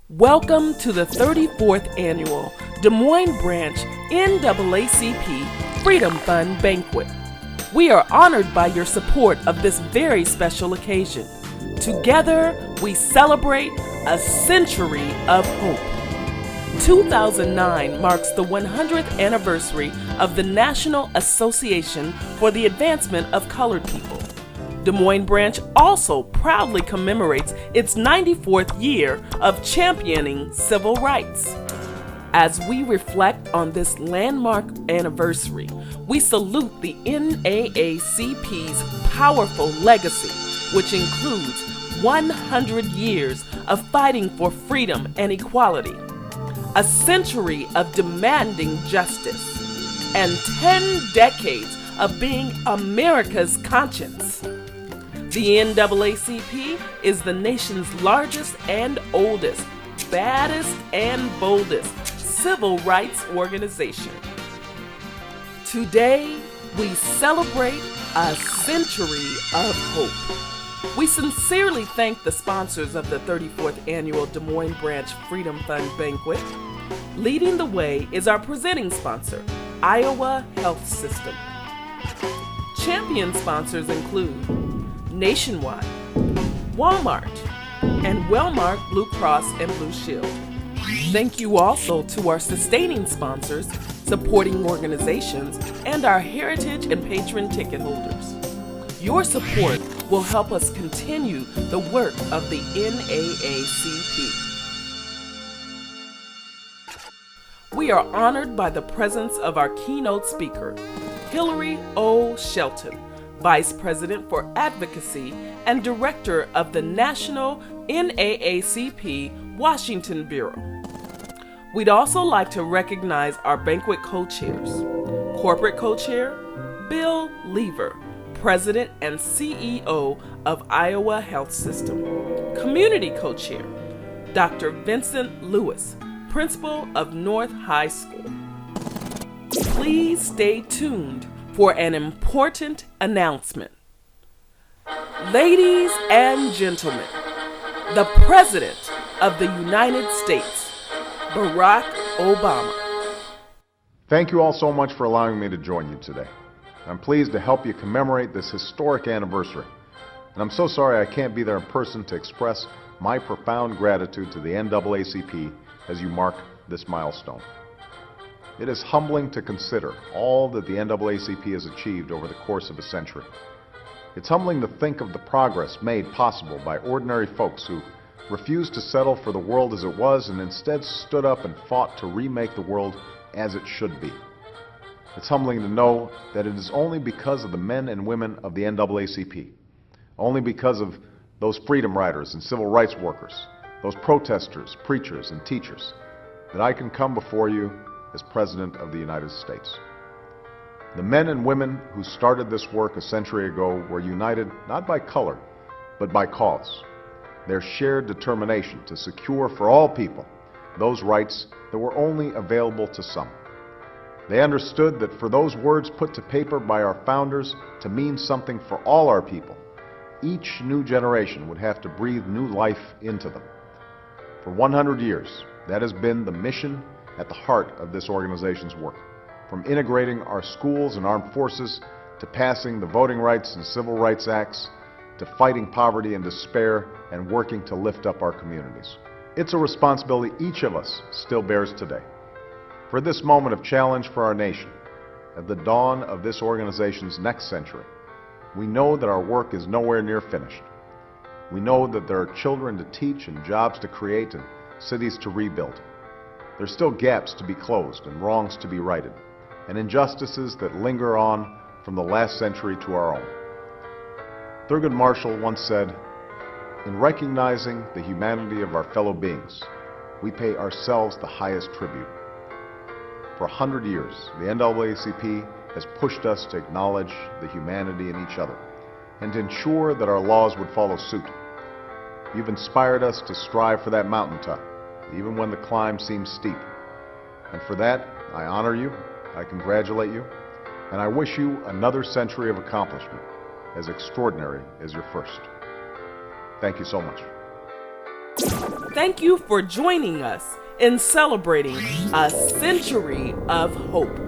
Welcome to the 34th Annual Des Moines Branch NAACP Freedom Fund Banquet. We are honored by your support of this very special occasion. Together, we celebrate a century of hope. 2009 marks the 100th anniversary of the National Association for the Advancement of Colored People. Des Moines Branch also proudly commemorates its 94th year of championing civil rights. As we reflect on this landmark anniversary, we salute the NAACP's powerful legacy, which includes 100 years of fighting for freedom and equality, a century of demanding justice, and 10 decades of being America's conscience. The NAACP is the nation's largest and oldest, baddest and boldest civil rights organization. Today, we celebrate a century of hope. We sincerely thank the sponsors of the 34th Annual Des Moines Branch Freedom Fund Banquet. Leading the way is our presenting sponsor, Iowa Health System. Champion sponsors include Nationwide, Walmart, and Wellmark Blue Cross and Blue Shield. Thank you also to our sustaining sponsors, supporting organizations, and our heritage and patron ticket holders. Your support will help us continue the work of the NAACP. We are honored by the presence of our keynote speaker, Hillary O. Shelton, Vice President for Advocacy and Director of the National NAACP Washington Bureau. We'd also like to recognize our banquet co-chairs. Corporate co-chair, Bill Lever, President and CEO of Iowa Health System. Community co-chair, Dr. Vincent Lewis, Principal of North High School. Please stay tuned for an important announcement. Ladies and gentlemen, the President of the United States, Barack Obama. Thank you all so much for allowing me to join you today. I'm pleased to help you commemorate this historic anniversary. And I'm so sorry I can't be there in person to express my profound gratitude to the NAACP as you mark this milestone. It is humbling to consider all that the NAACP has achieved over the course of a century. It's humbling to think of the progress made possible by ordinary folks who refused to settle for the world as it was and instead stood up and fought to remake the world as it should be. It's humbling to know that it is only because of the men and women of the NAACP, only because of those freedom riders and civil rights workers, those protesters, preachers, and teachers, that I can come before you as President of the United States. The men and women who started this work a century ago were united not by color, but by cause. Their shared determination to secure for all people those rights that were only available to some. They understood that for those words put to paper by our founders to mean something for all our people, each new generation would have to breathe new life into them. For 100 years, that has been the mission at the heart of this organization's work, from integrating our schools and armed forces, to passing the Voting Rights and Civil Rights Acts, to fighting poverty and despair and working to lift up our communities. It's a responsibility each of us still bears today. For this moment of challenge for our nation, at the dawn of this organization's next century, we know that our work is nowhere near finished. We know that there are children to teach and jobs to create and cities to rebuild. There's still gaps to be closed and wrongs to be righted, and injustices that linger on from the last century to our own. Thurgood Marshall once said, "In recognizing the humanity of our fellow beings, we pay ourselves the highest tribute." For 100 years, the NAACP has pushed us to acknowledge the humanity in each other and to ensure that our laws would follow suit. You've inspired us to strive for that mountaintop, even when the climb seems steep. And for that, I honor you, I congratulate you, and I wish you another century of accomplishment as extraordinary as your first. Thank you so much. Thank you for joining us in celebrating a century of hope.